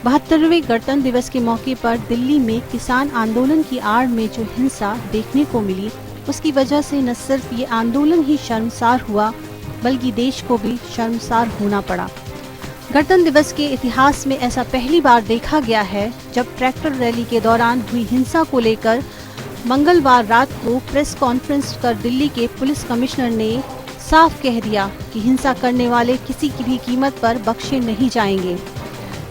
72वें गणतंत्र दिवस के मौके पर दिल्ली में किसान आंदोलन की आड़ में जो हिंसा देखने को मिली, उसकी वजह से न सिर्फ ये आंदोलन ही शर्मसार हुआ, बल्कि देश को भी शर्मसार होना पड़ा। गणतंत्र दिवस के इतिहास में ऐसा पहली बार देखा गया है जब ट्रैक्टर रैली के दौरान हुई हिंसा को लेकर मंगलवार रात को प्रेस कॉन्फ्रेंस कर दिल्ली के पुलिस कमिश्नर ने साफ कह दिया कि हिंसा करने वाले किसी की भी कीमत पर बख्शे नहीं जाएंगे।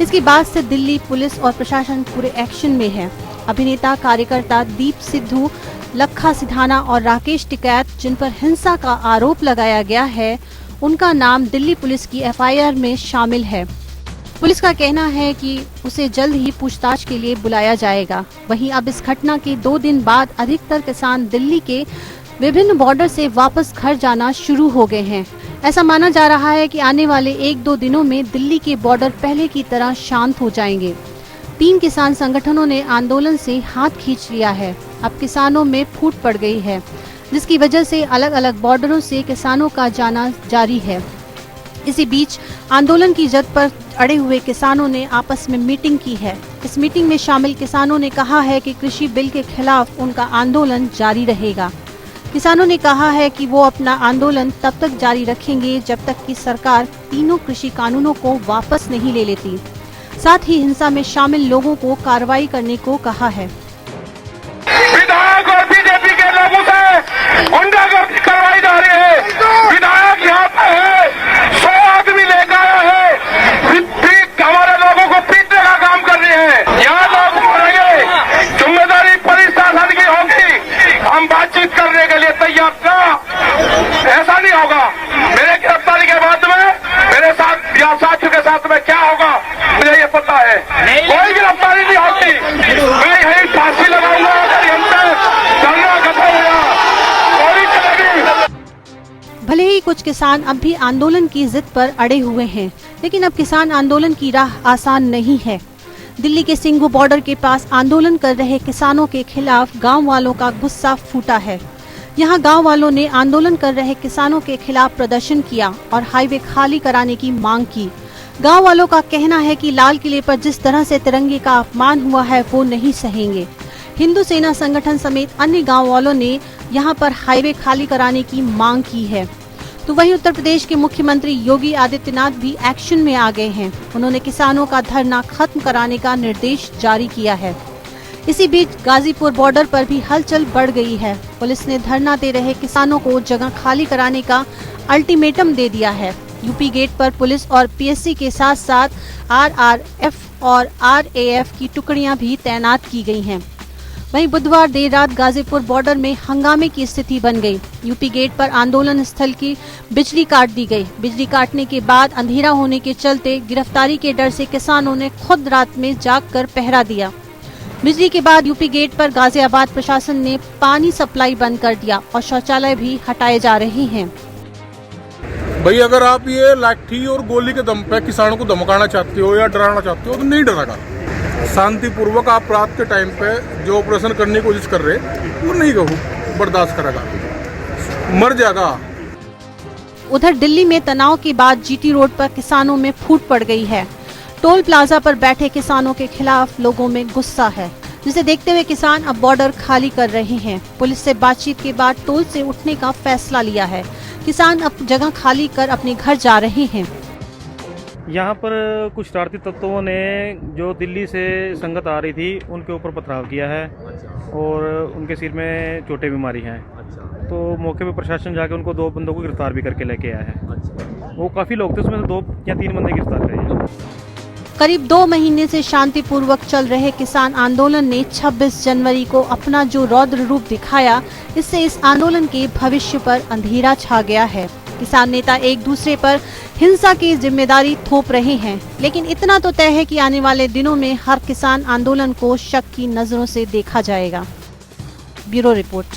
इसके बाद से दिल्ली पुलिस और प्रशासन पूरे एक्शन में है। अभिनेता कार्यकर्ता दीप सिद्धू, लखा सिधाना और राकेश टिकैत, जिन पर हिंसा का आरोप लगाया गया है, उनका नाम दिल्ली पुलिस की एफआईआर में शामिल है। पुलिस का कहना है कि उसे जल्द ही पूछताछ के लिए बुलाया जाएगा। वहीं अब इस घटना के 2 दिन बाद अधिकतर किसान दिल्ली के विभिन्न बॉर्डर से वापस घर जाना शुरू हो गए हैं। ऐसा माना जा रहा है कि आने वाले 1-2 दिनों में दिल्ली के बॉर्डर पहले की तरह शांत हो जाएंगे। 3 किसान संगठनों ने आंदोलन से हाथ खींच लिया है। अब किसानों में फूट पड़ गई है, जिसकी वजह से अलग अलग बॉर्डरों से किसानों का जाना जारी है। इसी बीच आंदोलन की जद पर अड़े हुए किसानों ने आपस में मीटिंग की है। इस मीटिंग में शामिल किसानों ने कहा है कि कृषि बिल के खिलाफ उनका आंदोलन जारी रहेगा। किसानों ने कहा है कि वो अपना आंदोलन तब तक जारी रखेंगे जब तक कि सरकार तीनों कृषि कानूनों को वापस नहीं ले लेती। साथ ही हिंसा में शामिल लोगों को कार्रवाई करने को कहा है। विधायक और बीजेपी के लोगों से गुंडागर्दी करवाई जा रही है। विधायक यहाँ पे है, 100 आदमी लेकर आया है, हमारे लोगों को पीटने का काम कर रहे हैं। यहाँ लोग मरेंगे, जिम्मेदारी प्रशासन की होगी। हम बातचीत करने के लिए तैयार था, ऐसा नहीं होगा। मेरे गिरफ्तारी के बाद में मेरे साथ या साथियों के साथ में क्या होगा मुझे ये पता है। कोई गिरफ्तारी नहीं होती, मैं यही फांसी लगाऊंगा। भले ही कुछ किसान अब भी आंदोलन की जिद पर अड़े हुए हैं, लेकिन अब किसान आंदोलन की राह आसान नहीं है। दिल्ली के सिंघू बॉर्डर के पास आंदोलन कर रहे किसानों के खिलाफ गांव वालों का गुस्सा फूटा है। यहां गांव वालों ने आंदोलन कर रहे किसानों के खिलाफ प्रदर्शन किया और हाईवे खाली कराने की मांग की। गांव वालों का कहना है कि लाल किले पर जिस तरह से तिरंगे का अपमान हुआ है, वो नहीं सहेंगे। हिंदू सेना संगठन समेत अन्य गांव वालों ने यहां पर हाईवे खाली कराने की मांग की है। तो वहीं उत्तर प्रदेश के मुख्यमंत्री योगी आदित्यनाथ भी एक्शन में आ गए हैं। उन्होंने किसानों का धरना खत्म कराने का निर्देश जारी किया है। इसी बीच गाजीपुर बॉर्डर पर भी हलचल बढ़ गई है। पुलिस ने धरना दे रहे किसानों को जगह खाली कराने का अल्टीमेटम दे दिया है। यूपी गेट पर पुलिस और पीएससी के साथ साथ आरआरएफ और आरएएफ की टुकड़ियां भी तैनात की गई हैं। वहीं बुधवार देर रात गाजीपुर बॉर्डर में हंगामे की स्थिति बन गई। यूपी गेट पर आंदोलन स्थल की बिजली काट दी गई। बिजली काटने के बाद अंधेरा होने के चलते गिरफ्तारी के डर से किसानों ने खुद रात में जागकर पहरा दिया। बिजली के बाद यूपी गेट पर गाजियाबाद प्रशासन ने पानी सप्लाई बंद कर दिया और शौचालय भी हटाए जा रहे हैं। भाई अगर आप ये लाठी और गोली के दम पे किसानों को धमकाना चाहते हो या डराना चाहते हो तो नहीं डरेगा। शांतिपूर्वक आप रात के टाइम पे जो ऑपरेशन करने की कोशिश कर रहे वो नहीं बर्दाश्त करेगा, मर जाएगा। उधर दिल्ली में तनाव के बाद जीटी रोड पर किसानों में फूट पड़ गई है। टोल प्लाजा पर बैठे किसानों के खिलाफ लोगों में गुस्सा है, जिसे देखते हुए किसान अब बॉर्डर खाली कर रहे हैं। पुलिस से बातचीत के बाद टोल से उठने का फैसला लिया है। किसान अब जगह खाली कर अपने घर जा रहे हैं। यहाँ पर कुछ शरारती तत्वों ने जो दिल्ली से संगत आ रही थी उनके ऊपर पथराव किया है और उनके सिर में चोटें भी मारी हैं। तो मौके पर प्रशासन जाके उनको 2 बंदों को गिरफ्तार भी करके लेके आया है। वो काफ़ी लोग थे, उसमें से 2 या 3 बंदे गिरफ्तार किए। करीब 2 महीने से शांतिपूर्वक चल रहे किसान आंदोलन ने 26 जनवरी को अपना जो रौद्र रूप दिखाया, इससे इस आंदोलन के भविष्य पर अंधेरा छा गया है। किसान नेता एक दूसरे पर हिंसा की जिम्मेदारी थोप रहे हैं, लेकिन इतना तो तय है कि आने वाले दिनों में हर किसान आंदोलन को शक की नजरों से देखा जाएगा। Bureau report.